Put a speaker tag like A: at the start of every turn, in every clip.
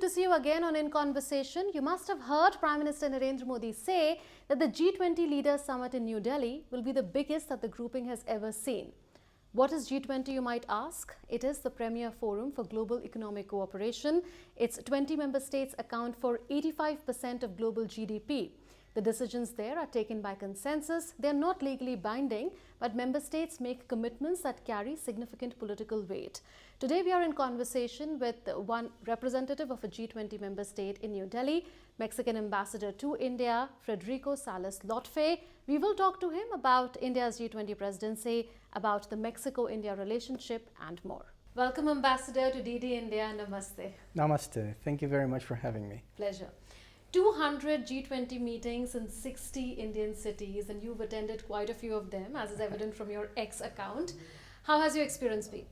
A: to see you again on In Conversation. You must have heard Prime Minister Narendra Modi say that the G20 Leaders Summit in New Delhi will be the biggest that the grouping has ever seen. What is G20, you might ask? It is the premier forum for global economic cooperation. Its 20 member states account for 85% of global GDP. The decisions there are taken by consensus. They are not legally binding, but member states make commitments that carry significant political weight. Today we are in conversation with one representative of a G20 member state in New Delhi, Mexican ambassador to India, Federico Salas Lotfe. We will talk to him about India's G20 presidency, about the Mexico-India relationship and more. Welcome, Ambassador, to DDINDIA. Namaste.
B: Namaste. Thank you very much for having me.
A: Pleasure. 200 G20 meetings in 60 Indian cities, and you've attended quite a few of them, as is evident from your X account. How has your experience been?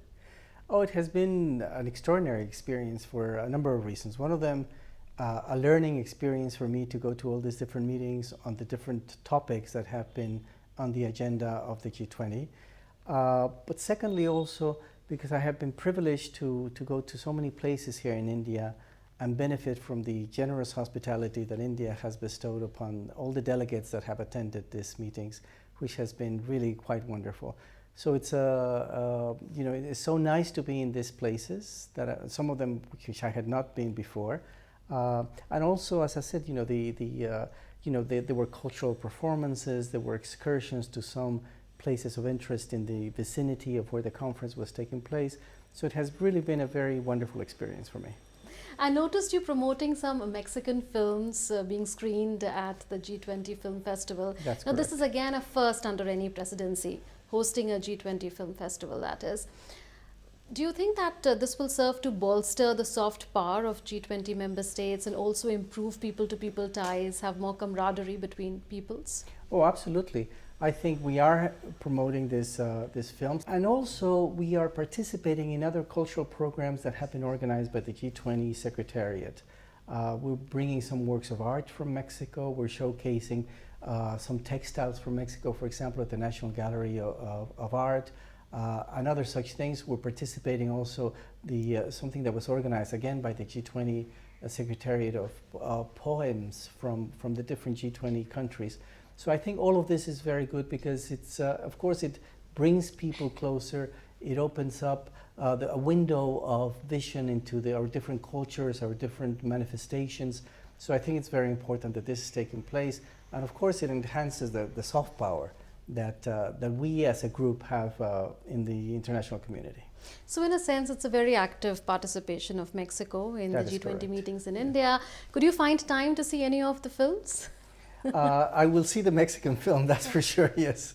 B: Oh, it has been an extraordinary experience for a number of reasons. One of them, a learning experience for me to go to all these different meetings on the different topics that have been on the agenda of the G20. But secondly, also because I have been privileged to go to so many places here in India and benefit from the generous hospitality that India has bestowed upon all the delegates that have attended these meetings, which has been really quite wonderful. So it's it's so nice to be in these places, that some of them which I had not been before, and also, as I said, there were cultural performances, there were excursions to some places of interest in the vicinity of where the conference was taking place. So it has really been a very wonderful experience for me.
A: I noticed you promoting some Mexican films being screened at the G20 Film Festival.
B: That's
A: now,
B: correct.
A: This is again a first under any presidency, hosting a G20 Film Festival, that is. Do you think that this will serve to bolster the soft power of G20 member states and also improve people-to-people ties, have more camaraderie between peoples?
B: Oh, absolutely. I think we are promoting this film, and also we are participating in other cultural programs that have been organized by the G20 Secretariat. We're bringing some works of art from Mexico. We're showcasing some textiles from Mexico, for example, at the National Gallery of Art, and other such things. We're participating also something that was organized again by the G20 Secretariat of poems from the different G20 countries. So I think all of this is very good because it's, of course, it brings people closer. It opens up a window of vision into our different cultures, our different manifestations. So I think it's very important that this is taking place. And of course, it enhances the soft power that we as a group have in the international community.
A: So in a sense, it's a very active participation of Mexico in the G20
B: correct.
A: Meetings in India. Could you find time to see any of the films?
B: I will see the Mexican film, that's for sure, yes.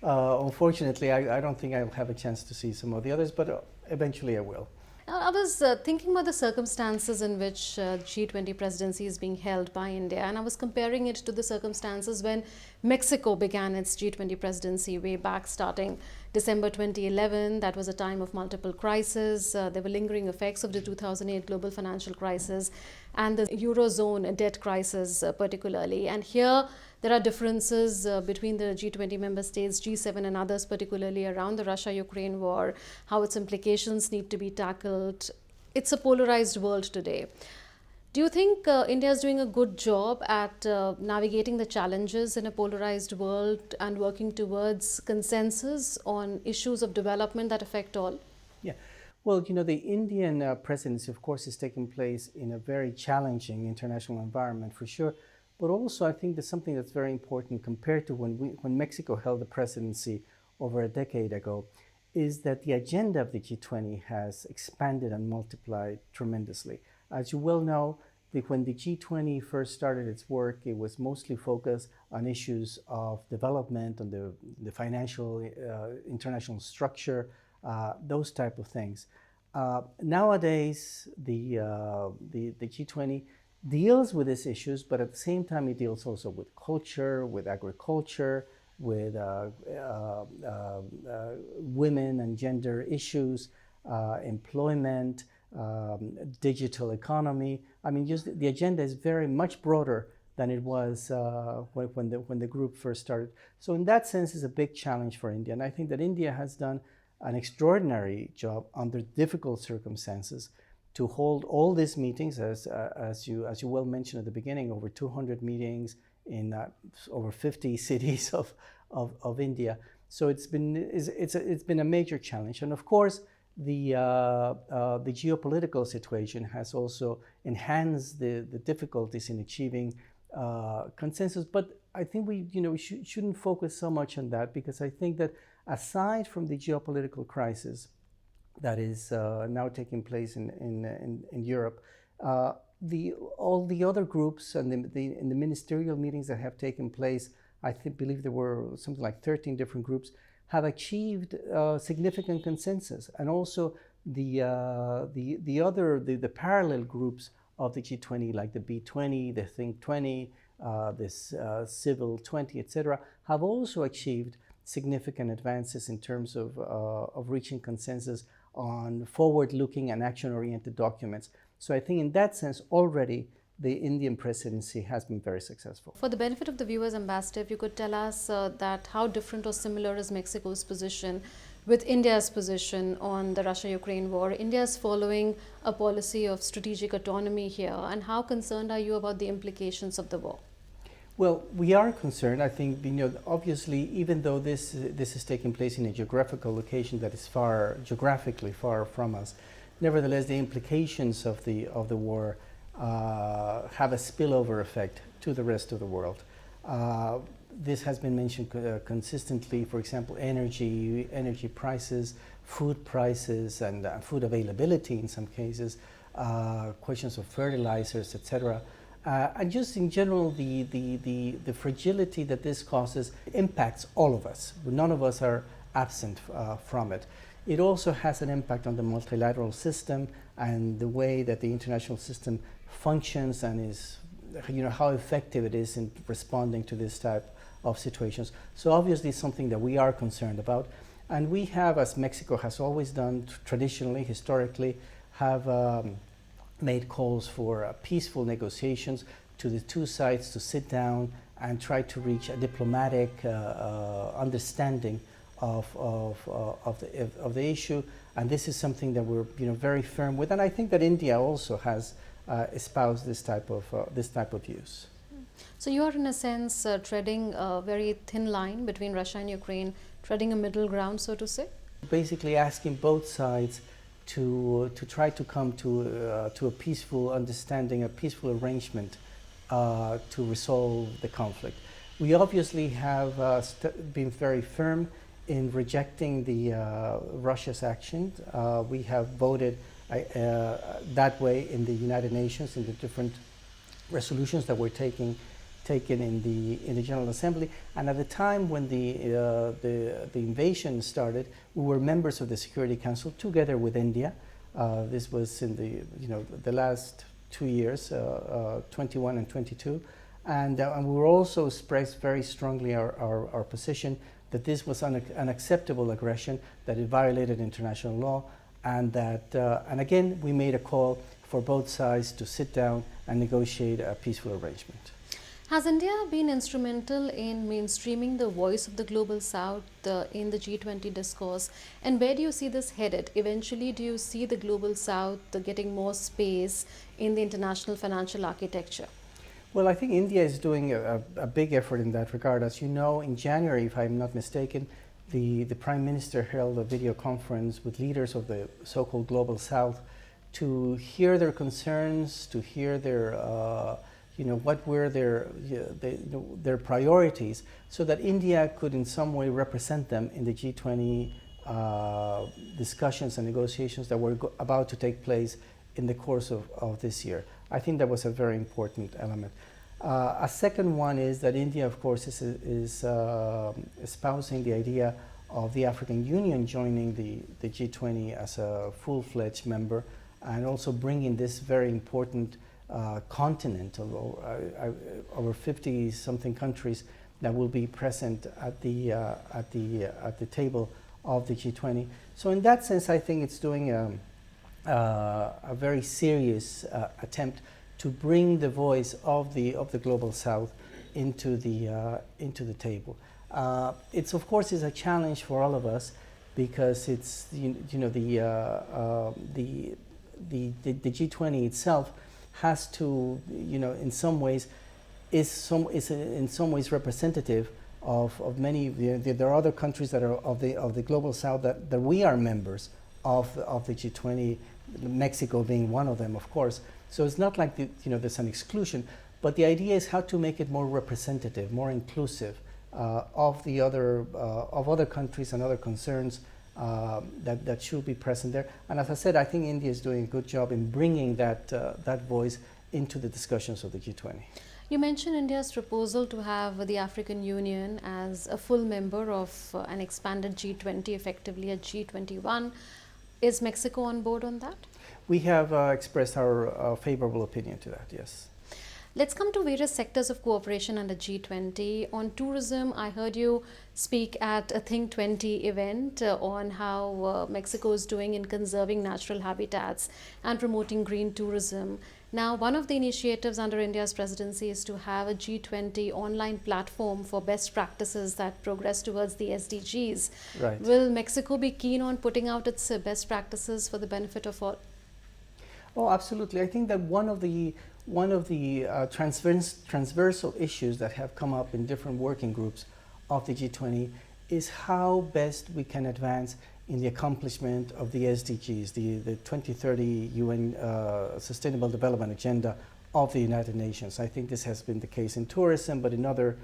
B: Unfortunately, I don't think I'll have a chance to see some of the others, but eventually I will.
A: I was thinking about the circumstances in which G20 presidency is being held by India, and I was comparing it to the circumstances when Mexico began its G20 presidency way back starting December 2011. That was a time of multiple crises. There were lingering effects of the 2008 global financial crisis and the Eurozone debt crisis particularly. And here there are differences between the G20 member states, G7 and others, particularly around the Russia-Ukraine war, how its implications need to be tackled. It's a polarized world today. Do you think India is doing a good job at navigating the challenges in a polarized world and working towards consensus on issues of development that affect all?
B: Yeah. Well, the Indian presidency, of course, is taking place in a very challenging international environment, for sure. But also, I think there's something that's very important compared to when Mexico held the presidency over a decade ago, is that the agenda of the G20 has expanded and multiplied tremendously. As you well know, when the G20 first started its work, it was mostly focused on issues of development, on the financial international structure, those type of things. Nowadays, the G20 deals with these issues, but at the same time it deals also with culture, with agriculture, with women and gender issues, employment, digital economy. I mean, just the agenda is very much broader than it was when the group first started. So in that sense, it's a big challenge for India. And I think that India has done an extraordinary job under difficult circumstances to hold all these meetings, as you well mentioned at the beginning, over 200 meetings in over 50 cities of India. So it's been a major challenge, and of course the geopolitical situation has also enhanced the difficulties in achieving consensus. But I think we shouldn't focus so much on that, because I think that aside from the geopolitical crisis that is now taking place in Europe, all the other groups and in the ministerial meetings that have taken place, I believe there were something like 13 different groups, have achieved significant consensus, and also the parallel groups of the G20, like the B20, the Think 20, this Civil 20, etc., have also achieved significant advances in terms of reaching consensus on forward-looking and action-oriented documents. So I think in that sense already the Indian presidency has been very successful.
A: For the benefit of the viewers, Ambassador, if you could tell us that how different or similar is Mexico's position with India's position on the Russia-Ukraine war. India is following a policy of strategic autonomy here, and how concerned are you about the implications of the war?
B: Well, we are concerned. I think, obviously, even though this is taking place in a geographical location that is geographically far from us, nevertheless, the implications of the war have a spillover effect to the rest of the world. This has been mentioned consistently. For example, energy prices, food prices, and food availability in some cases, questions of fertilizers, etc. And just in general, the fragility that this causes impacts all of us. None of us are absent from it. It also has an impact on the multilateral system and the way that the international system functions, and is, how effective it is in responding to this type of situations. So obviously it's something that we are concerned about, and we have, as Mexico has always done traditionally, historically, have made calls for peaceful negotiations, to the two sides to sit down and try to reach a diplomatic understanding of the issue, and this is something that we're very firm with, and I think that India also has espoused this type of views.
A: So you are, in a sense, treading a very thin line between Russia and Ukraine, treading a middle ground, so to say?
B: Basically asking both sides to try to come to a peaceful understanding, a peaceful arrangement to resolve the conflict. We obviously have been very firm in rejecting Russia's actions. We have voted that way in the United Nations, in the different resolutions that were taken in the General Assembly. And at the time when the invasion started, we were members of the Security Council together with India. This was in the last 2 years, 21 and 22, and we were also expressed very strongly our position that this was an unacceptable aggression, that it violated international law, and that and again we made a call for both sides to sit down and negotiate a peaceful arrangement.
A: Has India been instrumental in mainstreaming the voice of the Global South in the G20 discourse? And where do you see this headed? Eventually, do you see the Global South getting more space in the international financial architecture?
B: Well, I think India is doing a big effort in that regard. As you know, in January, if I'm not mistaken, the Prime Minister held a video conference with leaders of the so-called Global South to hear their concerns, to hear their what were their priorities, so that India could in some way represent them in the G20 discussions and negotiations that were about to take place in the course of this year. I think that was a very important element. A second one is that India, of course, is espousing the idea of the African Union joining the G20 as a full-fledged member, and also bringing this very important continent of over 50-something countries that will be present at the table of the G20. So in that sense, I think it's doing a very serious attempt to bring the voice of the Global South into the table. It's, of course, is a challenge for all of us, because it's the G20 itself has to, in some ways, is in some ways representative of many. There are other countries that are of the global south that we are members of the G20, Mexico being one of them, of course. So it's not like there's an exclusion, but the idea is how to make it more representative, more inclusive of other countries and other concerns that should be present there. And as I said, I think India is doing a good job in bringing that voice into the discussions of the G20.
A: You mentioned India's proposal to have the African Union as a full member of an expanded G20, effectively a G21. Is Mexico on board on that?
B: We have expressed our favorable opinion to that, yes.
A: Let's come to various sectors of cooperation under G20. On tourism, I heard you speak at a Think 20 event on how Mexico is doing in conserving natural habitats and promoting green tourism. Now, one of the initiatives under India's presidency is to have a G20 online platform for best practices that progress towards the SDGs.
B: Right.
A: Will Mexico be keen on putting out its best practices for the benefit of all?
B: Oh, absolutely. I think that one of the transversal issues that have come up in different working groups of the G20 is how best we can advance in the accomplishment of the SDGs, the 2030 UN Sustainable Development Agenda of the United Nations. I think this has been the case in tourism, but in other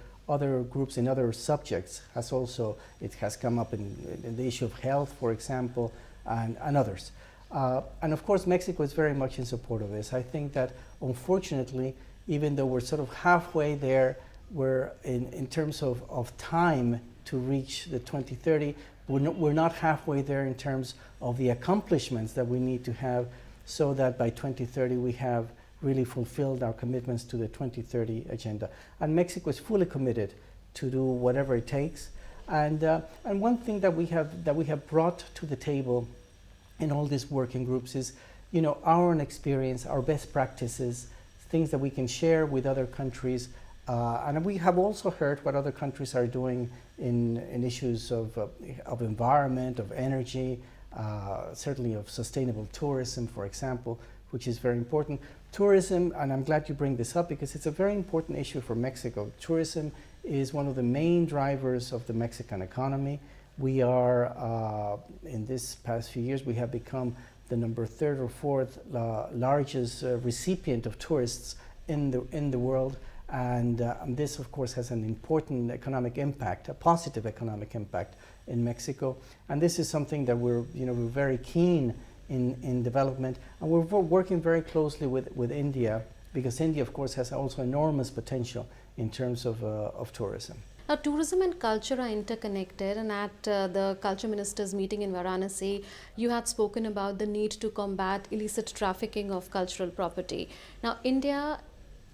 B: groups, in other subjects, it has come up in the issue of health, for example, and others. And of course, Mexico is very much in support of this. I think that, unfortunately, even though we're sort of halfway there, we're in terms of time to reach the 2030, we're not halfway there in terms of the accomplishments that we need to have so that by 2030 we have really fulfilled our commitments to the 2030 agenda. And Mexico is fully committed to do whatever it takes. And one thing that we have brought to the table in all these working groups is, our own experience, our best practices, things that we can share with other countries. And we have also heard what other countries are doing in issues of environment, of energy, certainly of sustainable tourism, for example, which is very important. Tourism, and I'm glad you bring this up because it's a very important issue for Mexico. Tourism is one of the main drivers of the Mexican economy. We are, in this past few years, we have become the third or fourth largest recipient of tourists in the world. And this, of course, has an important economic impact, a positive economic impact in Mexico. And this is something that we're very keen in development. And we're working very closely with India, because India, of course, has also enormous potential in terms of tourism.
A: Now, tourism and culture are interconnected, and at the Culture Ministers meeting in Varanasi, you had spoken about the need to combat illicit trafficking of cultural property. Now, India,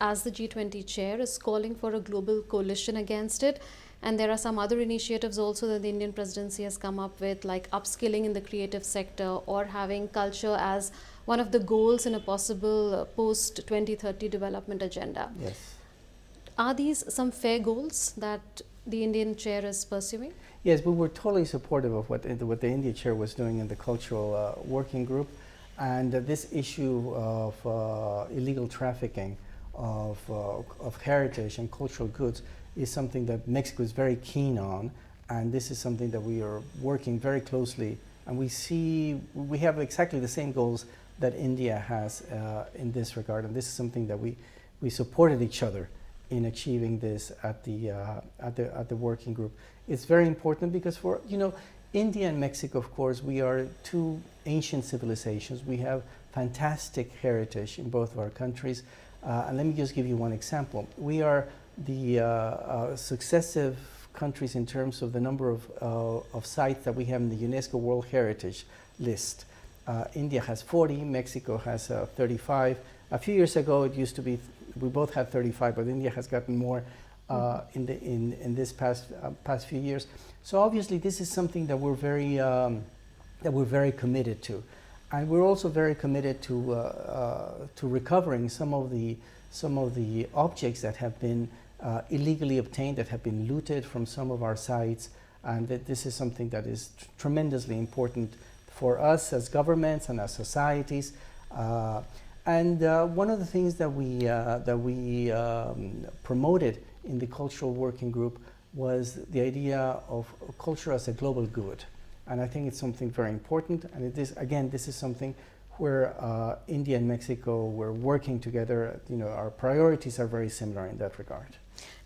A: as the G20 chair, is calling for a global coalition against it. And there are some other initiatives also that the Indian presidency has come up with, like upskilling in the creative sector or having culture as one of the goals in a possible post-2030 development agenda.
B: Yes.
A: Are these some fair goals that the Indian chair is pursuing?
B: Yes, we were totally supportive of what the India chair was doing in the cultural working group. And this issue of illegal trafficking of heritage and cultural goods is something that Mexico is very keen on, and this is something that we are working very closely, and we have exactly the same goals that India has in this regard, and this is something that we supported each other in achieving this at the working group. It's very important because for India and Mexico, of course, we are two ancient civilizations. We have fantastic heritage in both of our countries. And let me just give you one example. We are the successive countries in terms of the number of sites that we have in the UNESCO World Heritage List. India has 40, Mexico has 35. A few years ago, it used to be, we both had 35, but India has gotten more in this past few years. So obviously, this is something that we're very committed to. And we're also very committed to recovering some of the objects that have been illegally obtained, that have been looted from some of our sites, and that this is something that is tremendously important for us as governments and as societies. One of the things that we promoted in the cultural working group was the idea of culture as a global good. And I think it's something very important. And it is, again, this is something where India and Mexico were working together. You know, our priorities are very similar in that regard.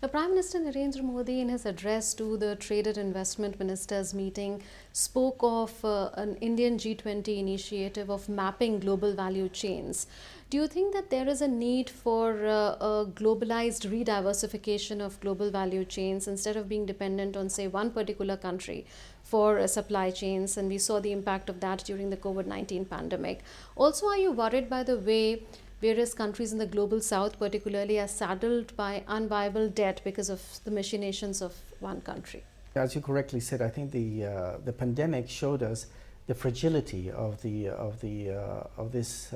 A: Now, Prime Minister Narendra Modi, in his address to the Trade and Investment Ministers meeting, spoke of an Indian G20 initiative of mapping global value chains. Do you think that there is a need for a globalized rediversification of global value chains instead of being dependent on, say, one particular country for supply chains? And we saw the impact of that during the COVID-19 pandemic. Also, are you worried by the way various countries in the global south particularly are saddled by unviable debt because of the machinations of one country?
B: As you correctly said, I think the pandemic showed us the fragility of this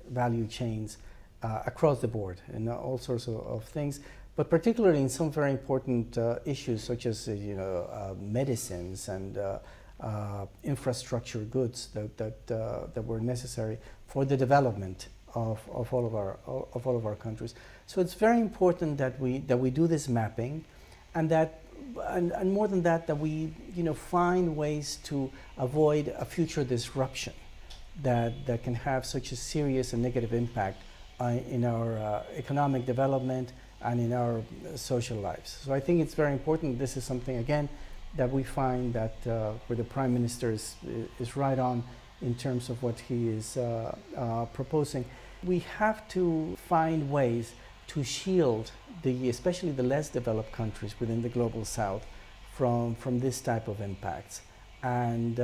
B: value chains across the board and all sorts of things, but particularly in some very important issues such as medicines and infrastructure goods that were necessary for the development of all of our countries. So it's very important that we do this mapping, and that and more than that, that we find ways to avoid a future disruption that can have such a serious and negative impact in our economic development and in our social lives. So I think it's very important. This is something, again, that we find that where the Prime Minister is right on in terms of what he is proposing. We have to find ways to shield especially the less developed countries within the global south from this type of impacts. And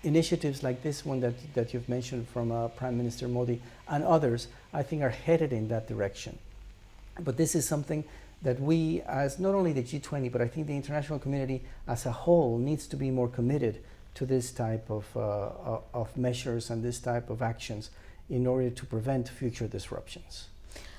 B: initiatives like this one that you've mentioned from Prime Minister Modi and others, I think are headed in that direction. But this is something that we, as not only the G20, but I think the international community as a whole, needs to be more committed to this type of measures and this type of actions in order to prevent future disruptions.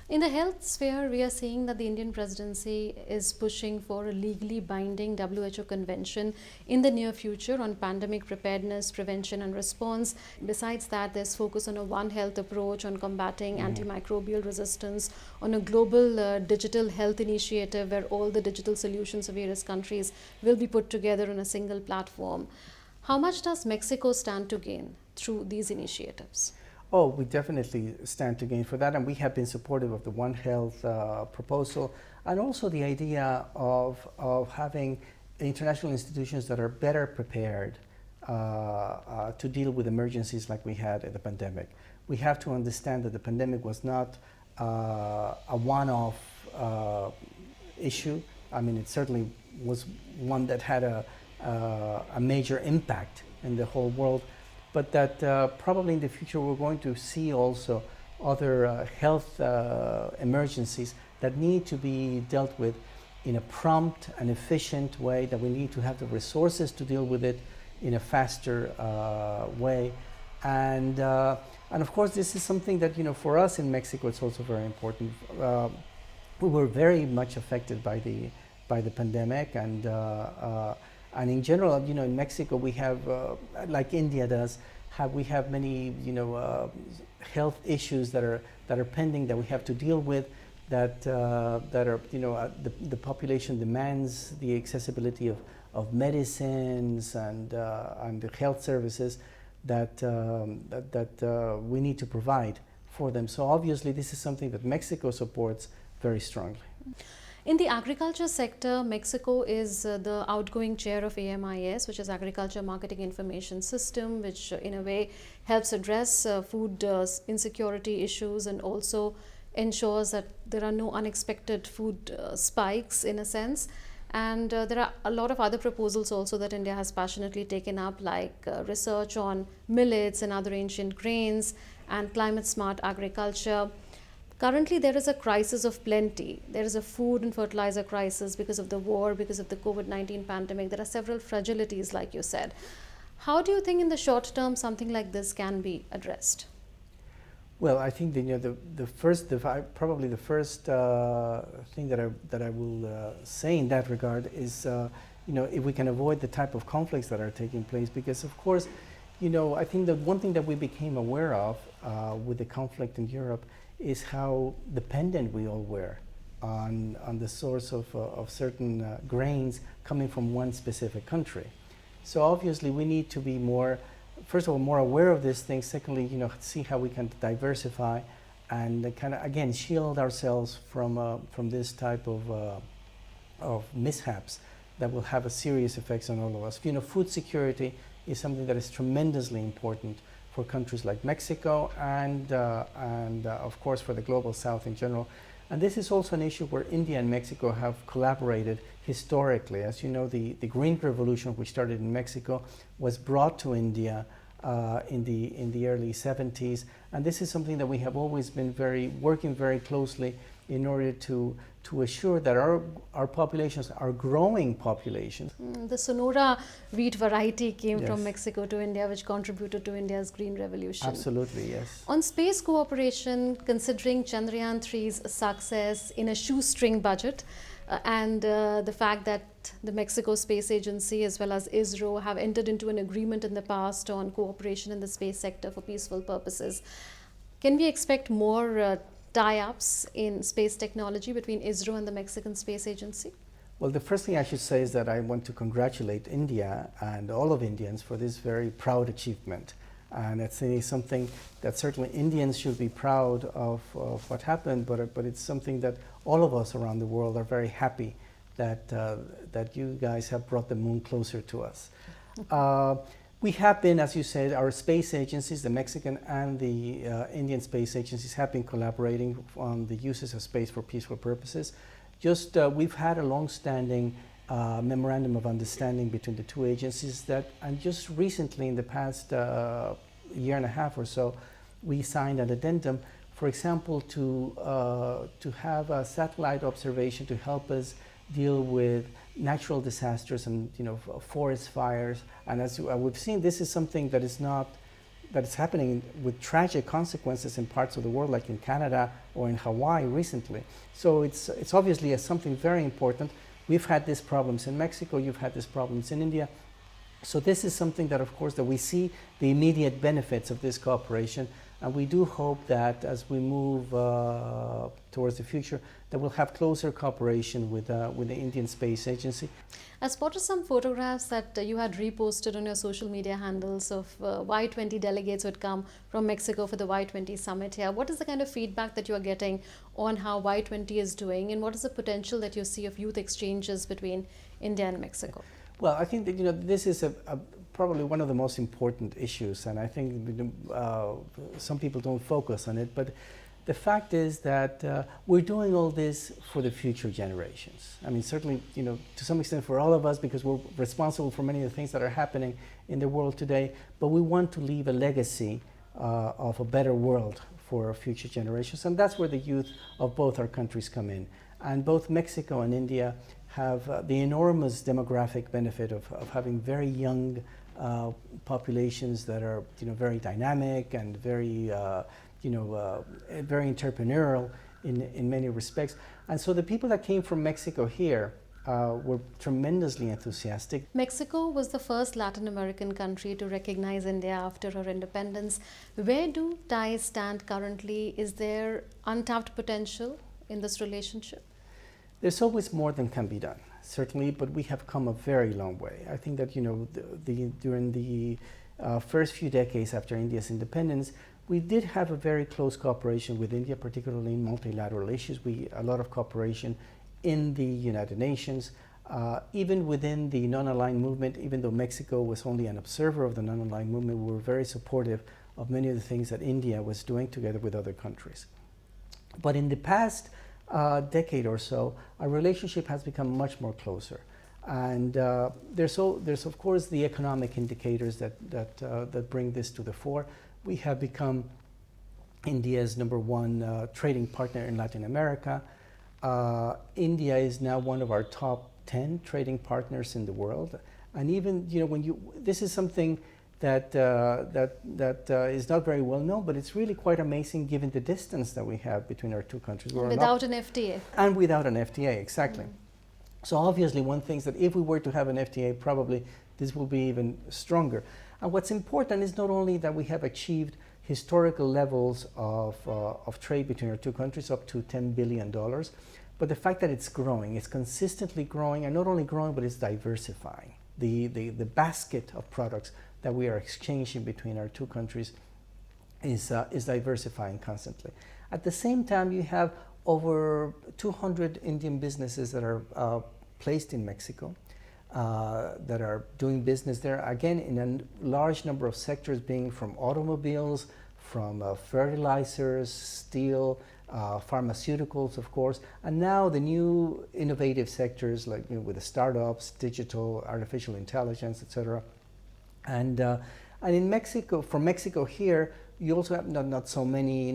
A: In the health sphere, we are seeing that the Indian presidency is pushing for a legally binding WHO convention in the near future on pandemic preparedness, prevention and response. Besides that, there's focus on a One Health approach, on combating antimicrobial resistance, on a global digital health initiative where all the digital solutions of various countries will be put together on a single platform. How much does Mexico stand to gain through these initiatives?
B: Oh, we definitely stand to gain for that, and we have been supportive of the One Health proposal, and also the idea of having international institutions that are better prepared to deal with emergencies like we had in the pandemic. We have to understand that the pandemic was not a one-off issue. I mean, it certainly was one that had a major impact in the whole world, but that probably in the future we're going to see also other health emergencies that need to be dealt with in a prompt and efficient way, that we need to have the resources to deal with it in a faster way. And of course, this is something that, for us in Mexico, it's also very important. We were very much affected by the pandemic, and in general, in Mexico, we have, like India does, we have many, health issues that are pending that we have to deal with. That are, the population demands the accessibility of medicines and the health services that we need to provide for them. So obviously, this is something that Mexico supports very strongly.
A: In the agriculture sector, Mexico is the outgoing chair of AMIS, which is Agriculture Marketing Information System, which in a way helps address food insecurity issues and also ensures that there are no unexpected food spikes in a sense. And there are a lot of other proposals also that India has passionately taken up, like research on millets and other ancient grains and climate smart agriculture. Currently, there is a crisis of plenty. There is a food and fertilizer crisis because of the war, because of the COVID-19 pandemic. There are several fragilities, like you said. How do you think in the short term something like this can be addressed?
B: Well, I think probably the first thing that I will say in that regard is, if we can avoid the type of conflicts that are taking place, because of course, I think that one thing that we became aware of with the conflict in Europe is how dependent we all were on the source of certain grains coming from one specific country. So obviously we need to be more, first of all, more aware of these things. Secondly, see how we can diversify and kind of, again, shield ourselves from this type of mishaps that will have a serious effects on all of us. Food security is something that is tremendously important for countries like Mexico and of course for the global South in general. And this is also an issue where India and Mexico have collaborated historically. As you know, the Green Revolution, which started in Mexico, was brought to India in the early 70s. And this is something that we have always been working very closely in order to assure that our populations are growing populations.
A: The Sonora wheat variety came
B: Yes.
A: from Mexico to India, which contributed to India's Green Revolution.
B: Absolutely, yes.
A: On space cooperation, considering Chandrayaan 3's success in a shoestring budget and the fact that the Mexico Space Agency as well as ISRO have entered into an agreement in the past on cooperation in the space sector for peaceful purposes, can we expect more tie-ups in space technology between ISRO and the Mexican Space Agency?
B: Well, the first thing I should say is that I want to congratulate India and all of Indians for this very proud achievement. And it's something that certainly Indians should be proud of what happened, but it's something that all of us around the world are very happy that you guys have brought the moon closer to us. We have been, as you said, our space agencies, the Mexican and the Indian space agencies, have been collaborating on the uses of space for peaceful purposes. We've had a long-standing memorandum of understanding between the two agencies and just recently, in the past year and a half or so, we signed an addendum, for example, to have a satellite observation to help us deal with natural disasters and forest fires. And as we've seen, this is something that is happening with tragic consequences in parts of the world, like in Canada or in Hawaii recently. So it's obviously something very important. We've had these problems in Mexico, you've had these problems in India. So this is something that, of course, that we see the immediate benefits of this cooperation. And we do hope that as we move towards the future, that we'll have closer cooperation with the Indian Space Agency.
A: I spotted some photographs that you had reposted on your social media handles of Y20 delegates who had come from Mexico for the Y20 summit here. What is the kind of feedback that you are getting on how Y20 is doing, and what is the potential that you see of youth exchanges between India and Mexico?
B: Well, I think that this is probably one of the most important issues, and I think some people don't focus on it, but the fact is that we're doing all this for the future generations. I mean, certainly, to some extent for all of us, because we're responsible for many of the things that are happening in the world today, but we want to leave a legacy of a better world for future generations, and that's where the youth of both our countries come in. And both Mexico and India have the enormous demographic benefit of having very young populations that are very dynamic and very very entrepreneurial in many respects. And so the people that came from Mexico here were tremendously enthusiastic.
A: Mexico was the first Latin American country to recognize India after her independence. Where do ties stand currently? Is there untapped potential in this relationship?
B: There's always more than can be done, certainly, but we have come a very long way. I think that during the first few decades after India's independence, we did have a very close cooperation with India, particularly in multilateral issues. A lot of cooperation in the United Nations, even within the non-aligned movement. Even though Mexico was only an observer of the non-aligned movement, we were very supportive of many of the things that India was doing together with other countries. But in the past decade or so, our relationship has become much more closer. And there's of course the economic indicators that bring this to the fore. We have become India's #1 trading partner in Latin America. India is now one of our top 10 trading partners in the world. And even this is something that is not very well known, but it's really quite amazing given the distance that we have between our two countries.
A: Without an FTA.
B: And without an FTA, exactly. So obviously one thinks that if we were to have an FTA, probably this will be even stronger. And what's important is not only that we have achieved historical levels of trade between our two countries, up to $10 billion, but the fact that it's growing, it's consistently growing, and not only growing, but it's diversifying. The basket of products that we are exchanging between our two countries is diversifying constantly. At the same time, you have over 200 Indian businesses that are placed in Mexico, that are doing business there, again, in a large number of sectors, being from automobiles, from fertilizers, steel, pharmaceuticals, of course, and now the new innovative sectors like, you know, with the startups, digital, artificial intelligence, etc. And in Mexico, from Mexico here, you also have not so many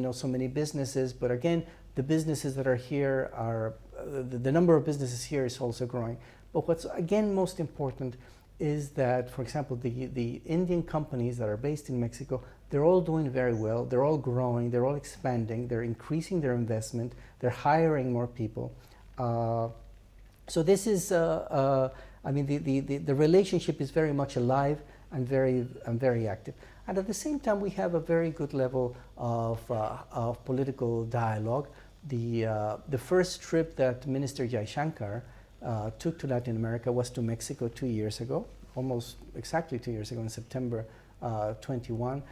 B: businesses, but again, the businesses that are here are the number of businesses here is also growing. But what's again most important is that, for example, the Indian companies that are based in Mexico, they're all doing very well. They're all growing. They're all expanding. They're increasing their investment. They're hiring more people. So this is, I mean, the relationship is very much alive and very active. And at the same time, we have a very good level of political dialogue. The first trip that Minister Jaishankar took to Latin America was to Mexico 2 years ago, almost exactly 2 years ago, in September 21.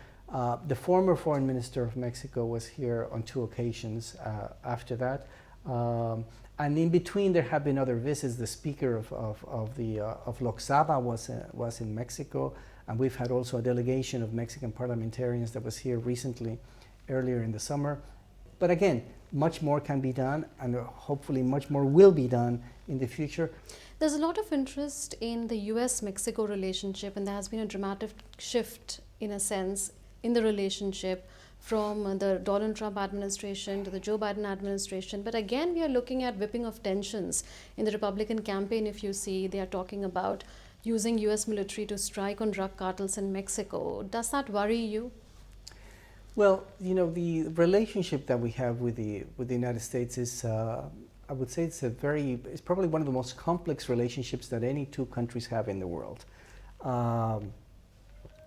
B: The former foreign minister of Mexico was here on 2 occasions after that. And in between, there have been other visits. The speaker of Lok Sabha was in Mexico, and we've had also a delegation of Mexican parliamentarians that was here recently, earlier in the summer. But again, much more can be done, and hopefully much more will be done in the future.
A: There's a lot of interest in the US-Mexico relationship, and there has been a dramatic shift, in a sense, in the relationship from the Donald Trump administration to the Joe Biden administration. But again, we are looking at whipping of tensions in the Republican campaign. If you see, they are talking about using US military to strike on drug cartels in Mexico. Does that worry you?
B: Well, you know, the relationship that we have with the United States is, I would say, it's probably one of the most complex relationships that any two countries have in the world.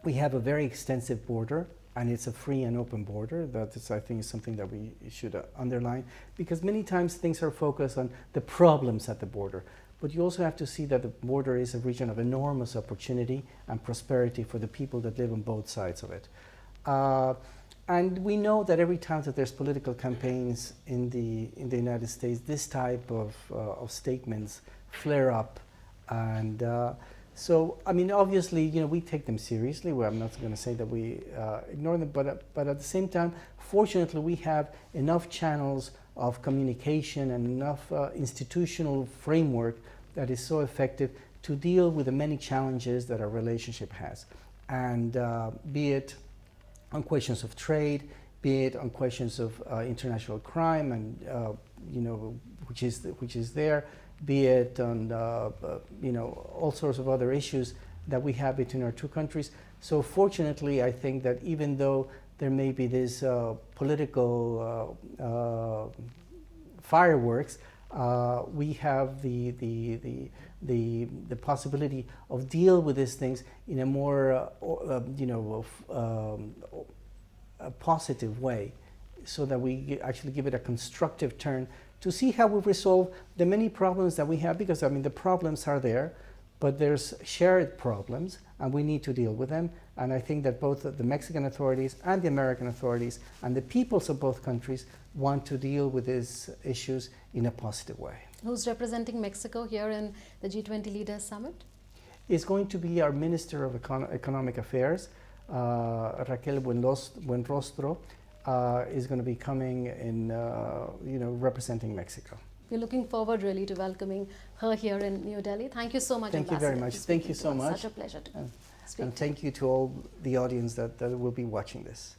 B: We have a very extensive border, and it's a free and open border. That is, I think, is something that we should underline, because many times things are focused on the problems at the border. But you also have to see that the border is a region of enormous opportunity and prosperity for the people that live on both sides of it. And we know that every time that there's political campaigns in the United States, this type of statements flare up. And so, I mean, obviously, you know, we take them seriously. Well, I'm not going to say that we ignore them, but at the same time, fortunately, we have enough channels of communication and enough institutional framework that is so effective to deal with the many challenges that our relationship has. And be it on questions of trade, be it on questions of international crime, and you know, which is there, be it on you know, all sorts of other issues that we have between our two countries. So fortunately, I think that even though there may be this political fireworks, we have the possibility of deal with these things in a more you know, a positive way, so that we actually give it a constructive turn to see how we resolve the many problems that we have. Because I mean, the problems are there, but there's shared problems, and we need to deal with them. And I think that both the Mexican authorities and the American authorities and the peoples of both countries want to deal with these issues in a positive way.
A: Who's representing Mexico here in the G20 Leaders Summit?
B: It's going to be our Minister of Economic Affairs, Raquel Buenrostro, is going to be coming in, you know, representing Mexico.
A: We're looking forward really to welcoming her here in New Delhi. Thank you so much,
B: Thank you very much. Thank you so much.
A: Such a pleasure to speak.
B: And thank you to all the audience that will be watching this.